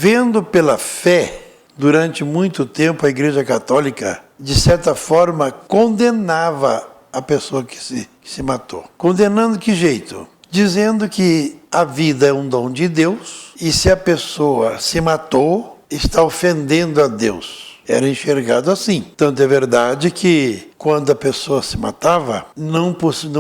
Vendo pela fé, durante muito tempo a Igreja Católica, de certa forma, condenava a pessoa que se matou. Condenando que jeito? Dizendo que a vida é um dom de Deus e se a pessoa se matou, está ofendendo a Deus. Era enxergado assim. Tanto é verdade que quando a pessoa se matava, não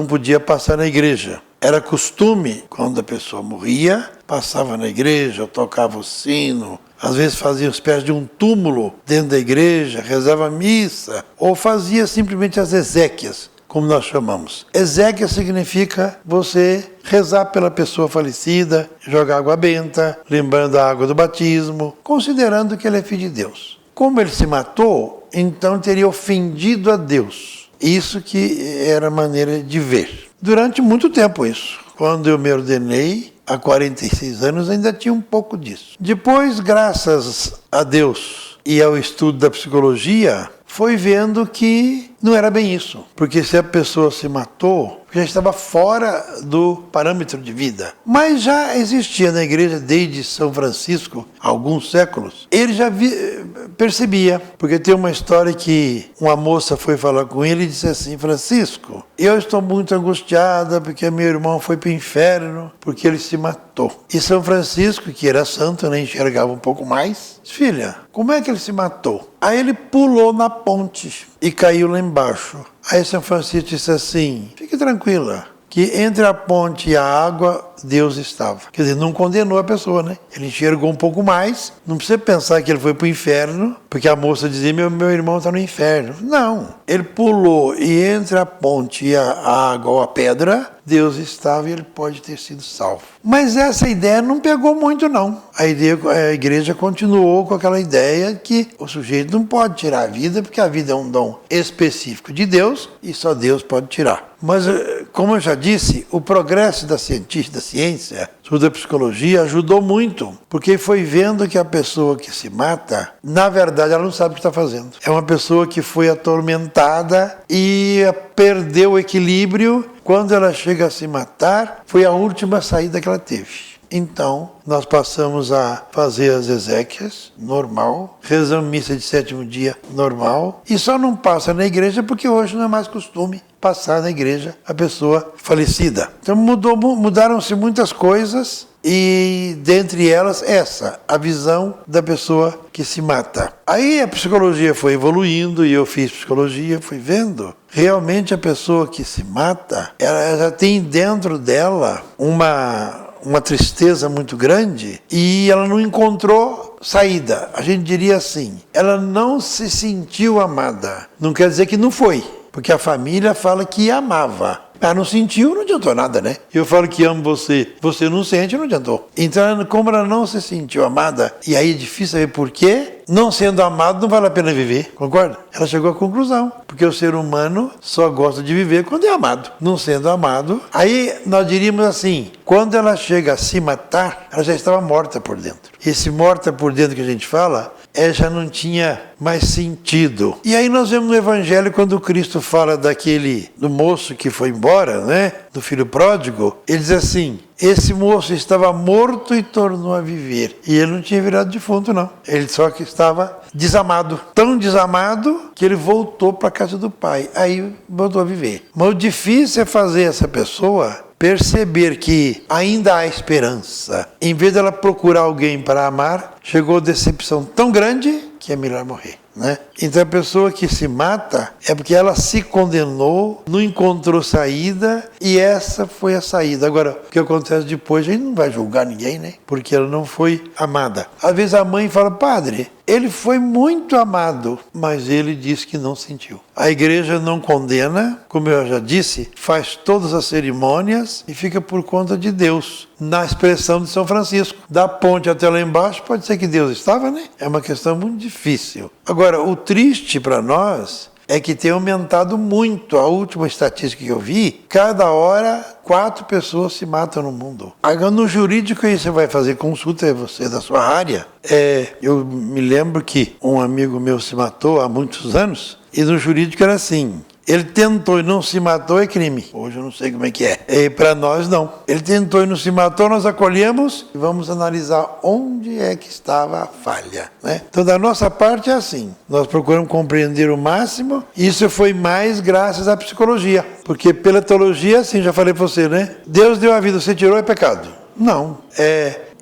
podia passar na igreja. Era costume, quando a pessoa morria, passava na igreja, tocava o sino, às vezes fazia uma espécie de um túmulo dentro da igreja, rezava a missa, ou fazia simplesmente as exéquias, como nós chamamos. Exéquia significa você rezar pela pessoa falecida, jogar água benta, lembrando a água do batismo, considerando que ele é filho de Deus. Como ele se matou, então teria ofendido a Deus. Isso que era a maneira de ver. Durante muito tempo isso. Quando eu me ordenei, há 46 anos, ainda tinha um pouco disso. Depois, graças a Deus e ao estudo da psicologia, foi vendo que não era bem isso. Porque se a pessoa se matou, já estava fora do parâmetro de vida. Mas já existia na igreja desde São Francisco, há alguns séculos. Ele já percebia, porque tem uma história que uma moça foi falar com ele e disse assim: Francisco, eu estou muito angustiada porque meu irmão foi para o inferno, porque ele se matou. E São Francisco, que era santo, né, enxergava um pouco mais, disse: filha, como é que ele se matou? Aí ele pulou na ponte e caiu lá embaixo. Aí São Francisco disse assim: fique tranquila, que entre a ponte e a água, Deus estava. Quer dizer, não condenou a pessoa, né? Ele enxergou um pouco mais. Não precisa pensar que ele foi para o inferno, porque a moça dizia: meu irmão está no inferno. Não. Ele pulou e entre a ponte e a água ou a pedra, Deus estava e ele pode ter sido salvo. Mas essa ideia não pegou muito, não. A igreja continuou com aquela ideia que o sujeito não pode tirar a vida, porque a vida é um dom específico de Deus e só Deus pode tirar. Mas, como eu já disse, o progresso da ciência, da psicologia, ajudou muito, porque foi vendo que a pessoa que se mata, na verdade, ela não sabe o que está fazendo. É uma pessoa que foi atormentada e perdeu o equilíbrio. Quando ela chega a se matar, foi a última saída que ela teve. Então, nós passamos a fazer as exéquias, normal, rezamos missa de sétimo dia, normal, e só não passa na igreja porque hoje não é mais costume passar na igreja a pessoa falecida. Então mudaram-se muitas coisas e dentre elas a visão da pessoa que se mata. Aí a psicologia foi evoluindo e eu fiz psicologia, fui vendo. Realmente a pessoa que se mata, ela já tem dentro dela uma tristeza muito grande e ela não encontrou saída. A gente diria assim, ela não se sentiu amada. Não quer dizer que não foi, porque a família fala que amava. Ela não sentiu, não adiantou nada, né? Eu falo que amo você, você não sente, não adiantou. Então, como ela não se sentiu amada, e aí é difícil saber por quê, não sendo amado não vale a pena viver, concorda? Ela chegou à conclusão, porque o ser humano só gosta de viver quando é amado. Não sendo amado, aí nós diríamos assim, quando ela chega a se matar, ela já estava morta por dentro. Esse morta por dentro que a gente fala, já não tinha mais sentido. E aí nós vemos no Evangelho, quando Cristo fala do moço que foi embora, né? Do filho pródigo, ele diz assim: esse moço estava morto e tornou a viver. E ele não tinha virado defunto, não. Ele só que estava desamado. Tão desamado que ele voltou para a casa do pai. Aí voltou a viver. Mas o difícil é fazer essa pessoa perceber que ainda há esperança. Em vez dela procurar alguém para amar, chegou a decepção tão grande que é melhor morrer, né? Então a pessoa que se mata é porque ela se condenou, não encontrou saída e essa foi a saída. Agora, o que acontece depois, a gente não vai julgar ninguém, né? Porque ela não foi amada. Às vezes a mãe fala: padre, ele foi muito amado, mas ele disse que não sentiu. A igreja não condena, como eu já disse, faz todas as cerimônias e fica por conta de Deus. Na expressão de São Francisco, da ponte até lá embaixo, pode ser que Deus estava, né? É uma questão muito difícil. Agora, o triste para nós é que tem aumentado muito. A última estatística que eu vi, cada hora 4 pessoas se matam no mundo. Agora, no jurídico, aí você vai fazer consulta, você da sua área. Eu me lembro que um amigo meu se matou há muitos anos, e no jurídico era assim: Ele tentou e não se matou, é crime. Hoje eu não sei como é que é. E para nós, não. Ele tentou e não se matou, nós acolhemos e vamos analisar onde é que estava a falha, né? Então, da nossa parte é assim. Nós procuramos compreender o máximo. Isso foi mais graças à psicologia. Porque pela teologia, assim, já falei para você, né? Deus deu a vida, você tirou, é pecado. Não.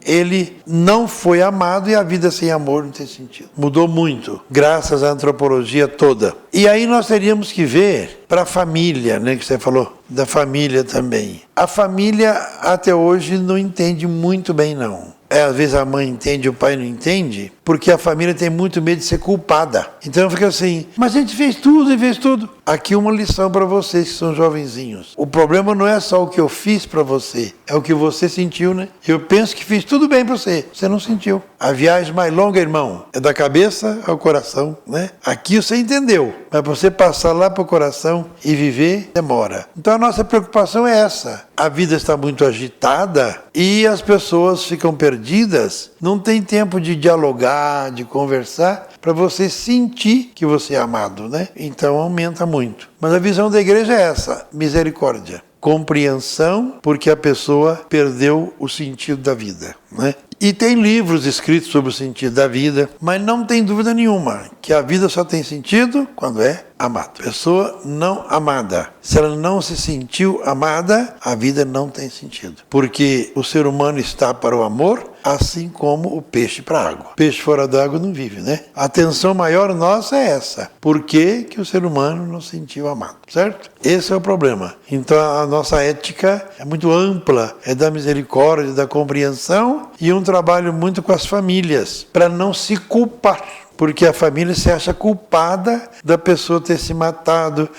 Ele não foi amado e a vida sem amor não tem sentido. Mudou muito, graças à antropologia toda. E aí nós teríamos que ver para a família, né, que você falou, da família também. A família até hoje não entende muito bem, não. Às vezes a mãe entende, o pai não entende, porque a família tem muito medo de ser culpada. Então fica assim, mas a gente fez tudo e fez tudo. Aqui uma lição para vocês que são jovenzinhos. O problema não é só o que eu fiz para você, é o que você sentiu, né? Eu penso que fiz tudo bem para você, você não sentiu. A viagem mais longa, irmão, é da cabeça ao coração, né? Aqui você entendeu, mas para você passar lá para o coração e viver, demora. Então a nossa preocupação é essa. A vida está muito agitada e as pessoas ficam perdidas, não tem tempo de dialogar, de conversar, para você sentir que você é amado, né? Então aumenta muito. Mas a visão da igreja é essa, misericórdia. Compreensão, porque a pessoa perdeu o sentido da vida, né? E tem livros escritos sobre o sentido da vida, mas não tem dúvida nenhuma que a vida só tem sentido quando é amada. Pessoa não amada. Se ela não se sentiu amada, a vida não tem sentido. Porque o ser humano está para o amor, assim como o peixe para a água. Peixe fora da água não vive, né? A atenção maior nossa é essa. Por que o ser humano não se sentiu amado, certo? Esse é o problema. Então a nossa ética é muito ampla, é da misericórdia, da compreensão e um trabalho muito com as famílias, para não se culpar. Porque a família se acha culpada da pessoa ter se matado.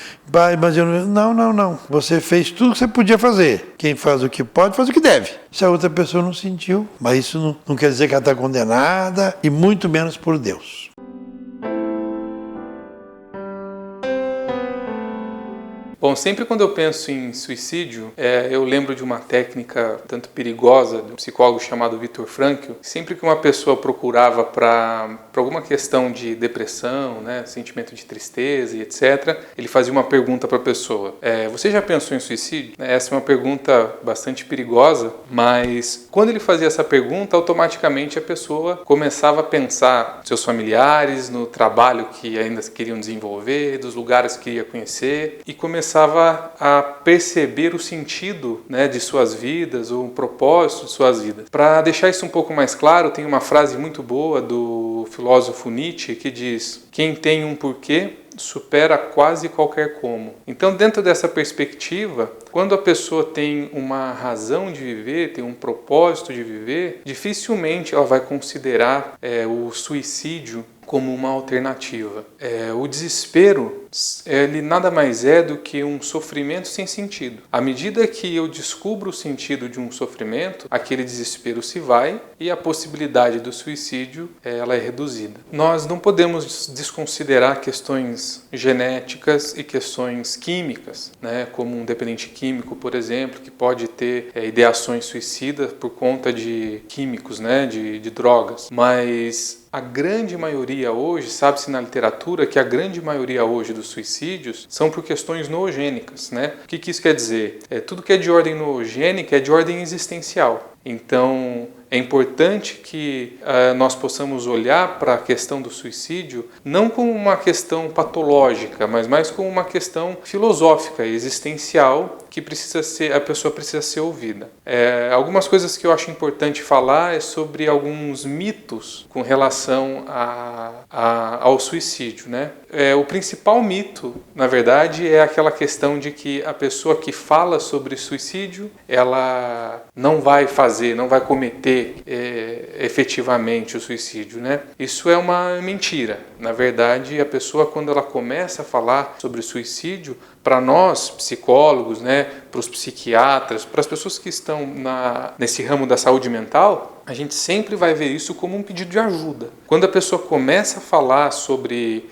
Mas eu não. Você fez tudo o que você podia fazer. Quem faz o que pode, faz o que deve. Se a outra pessoa não sentiu, mas isso não quer dizer que ela está condenada, e muito menos por Deus. Bom, sempre quando eu penso em suicídio, eu lembro de uma técnica tanto perigosa de um psicólogo chamado Viktor Frankl. Sempre que uma pessoa procurava para alguma questão de depressão, né, sentimento de tristeza e etc., ele fazia uma pergunta para a pessoa. Você já pensou em suicídio? Essa é uma pergunta bastante perigosa, mas quando ele fazia essa pergunta, automaticamente a pessoa começava a pensar nos seus familiares, no trabalho que ainda queriam desenvolver, dos lugares que queria conhecer, e começava a perceber o sentido, né, de suas vidas, o propósito de suas vidas. Para deixar isso um pouco mais claro, tem uma frase muito boa do filósofo Nietzsche que diz: quem tem um porquê supera quase qualquer como. Então, dentro dessa perspectiva, quando a pessoa tem uma razão de viver, tem um propósito de viver, dificilmente ela vai considerar o suicídio como uma alternativa. O desespero, ele nada mais é do que um sofrimento sem sentido. À medida que eu descubro o sentido de um sofrimento, aquele desespero se vai e a possibilidade do suicídio ela é reduzida. Nós não podemos desconsiderar questões genéticas e questões químicas, né, como um dependente químico, por exemplo, que pode ter ideações suicidas por conta de químicos, né, de drogas. Mas a grande maioria hoje, sabe-se na literatura que a grande maioria hoje dos suicídios são por questões noogênicas, né? O que isso quer dizer? Tudo que é de ordem noogênica é de ordem existencial. Então, é importante que nós possamos olhar para a questão do suicídio não como uma questão patológica, mas mais como uma questão filosófica, existencial, que a pessoa precisa ser ouvida. Algumas coisas que eu acho importante falar é sobre alguns mitos com relação ao suicídio, né? O principal mito, na verdade, é aquela questão de que a pessoa que fala sobre suicídio, ela não vai cometer efetivamente o suicídio, né? Isso é uma mentira. Na verdade, a pessoa, quando ela começa a falar sobre suicídio, para nós, psicólogos, né, para os psiquiatras, para as pessoas que estão nesse ramo da saúde mental, a gente sempre vai ver isso como um pedido de ajuda. Quando a pessoa começa a falar sobre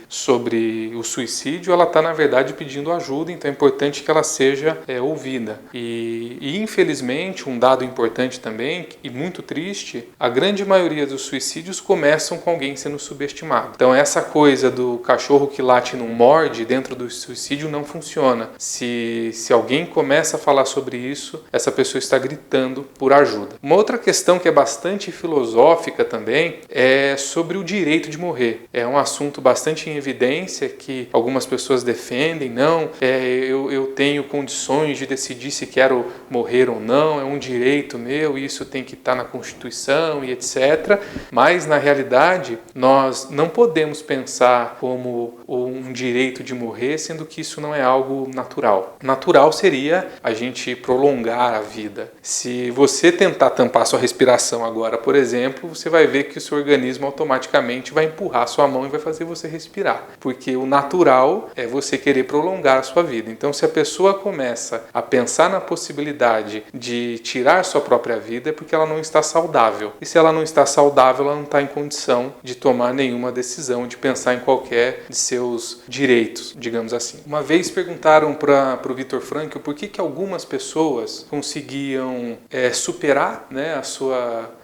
o suicídio, ela está, na verdade, pedindo ajuda, então é importante que ela seja ouvida. E, infelizmente, um dado importante também, e muito triste, a grande maioria dos suicídios começam com alguém sendo subestimado. Então, essa essa coisa do cachorro que late não morde dentro do suicídio não funciona. Se alguém começa a falar sobre isso, essa pessoa está gritando por ajuda. Uma outra questão que é bastante filosófica também é sobre o direito de morrer. É um assunto bastante em evidência que algumas pessoas defendem, não, eu tenho condições de decidir se quero morrer ou não, é um direito meu, isso tem que estar na Constituição e etc. Mas, na realidade, nós não podemos pensar como um direito de morrer, sendo que isso não é algo natural. Natural seria a gente prolongar a vida. Se você tentar tampar sua respiração agora, por exemplo, você vai ver que o seu organismo automaticamente vai empurrar sua mão e vai fazer você respirar. Porque o natural é você querer prolongar a sua vida. Então, se a pessoa começa a pensar na possibilidade de tirar sua própria vida, é porque ela não está saudável. E se ela não está saudável, ela não está em condição de tomar nenhuma decisão, de pensar em qualquer de seus direitos, digamos assim. Uma vez perguntaram para o Viktor Frankl por que algumas pessoas conseguiam superar, né,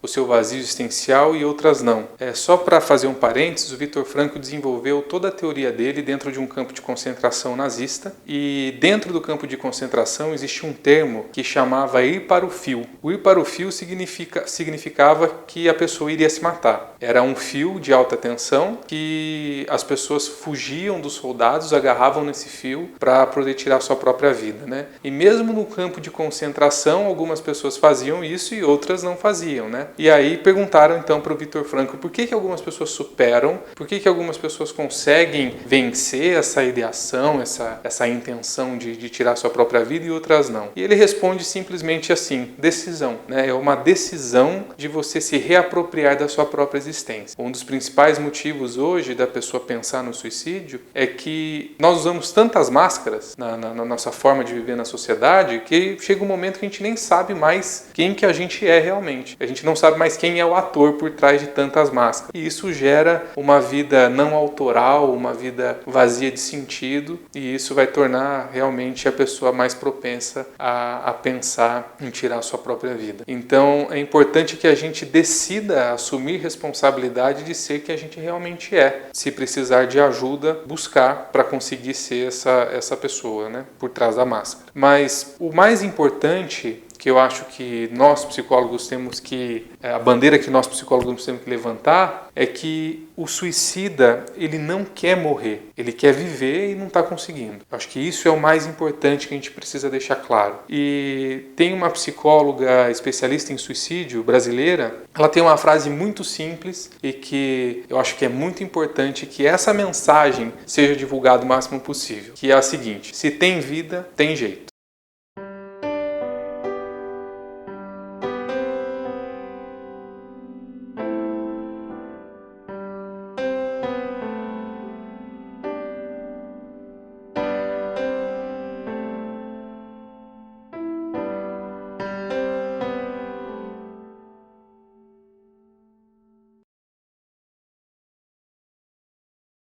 o seu vazio existencial e outras não. Só para fazer um parênteses, o Viktor Frankl desenvolveu toda a teoria dele dentro de um campo de concentração nazista, e dentro do campo de concentração existe um termo que chamava ir para o fio. O ir para o fio significava que a pessoa iria se matar. Era um fio de alta tensão que as pessoas fugiam dos soldados, agarravam nesse fio para poder tirar sua própria vida, né? E mesmo no campo de concentração, algumas pessoas faziam isso e outras não faziam, né? E aí perguntaram então para o Viktor Frankl por que algumas pessoas superam, por que algumas pessoas conseguem vencer essa ideação, essa intenção de tirar sua própria vida e outras não. E ele responde simplesmente assim: decisão, né? É uma decisão de você se reapropriar da sua própria existência. Um dos principais motivos hoje da pessoa pensar no suicídio é que nós usamos tantas máscaras na nossa forma de viver na sociedade que chega um momento que a gente nem sabe mais quem que a gente é realmente. A gente não sabe mais quem é o ator por trás de tantas máscaras. E isso gera uma vida não autoral, uma vida vazia de sentido, e isso vai tornar realmente a pessoa mais propensa a pensar em tirar a sua própria vida. Então é importante que a gente decida assumir responsabilidade de ser quem a gente realmente é. Se precisar de ajuda, buscar para conseguir ser essa pessoa, né, por trás da máscara. Mas o mais importante, que eu acho que nós psicólogos temos que, a bandeira que nós psicólogos temos que levantar, é que o suicida, ele não quer morrer, ele quer viver e não está conseguindo. Eu acho que isso é o mais importante que a gente precisa deixar claro. E tem uma psicóloga especialista em suicídio brasileira, ela tem uma frase muito simples e que eu acho que é muito importante que essa mensagem seja divulgada o máximo possível, que é a seguinte: se tem vida, tem jeito.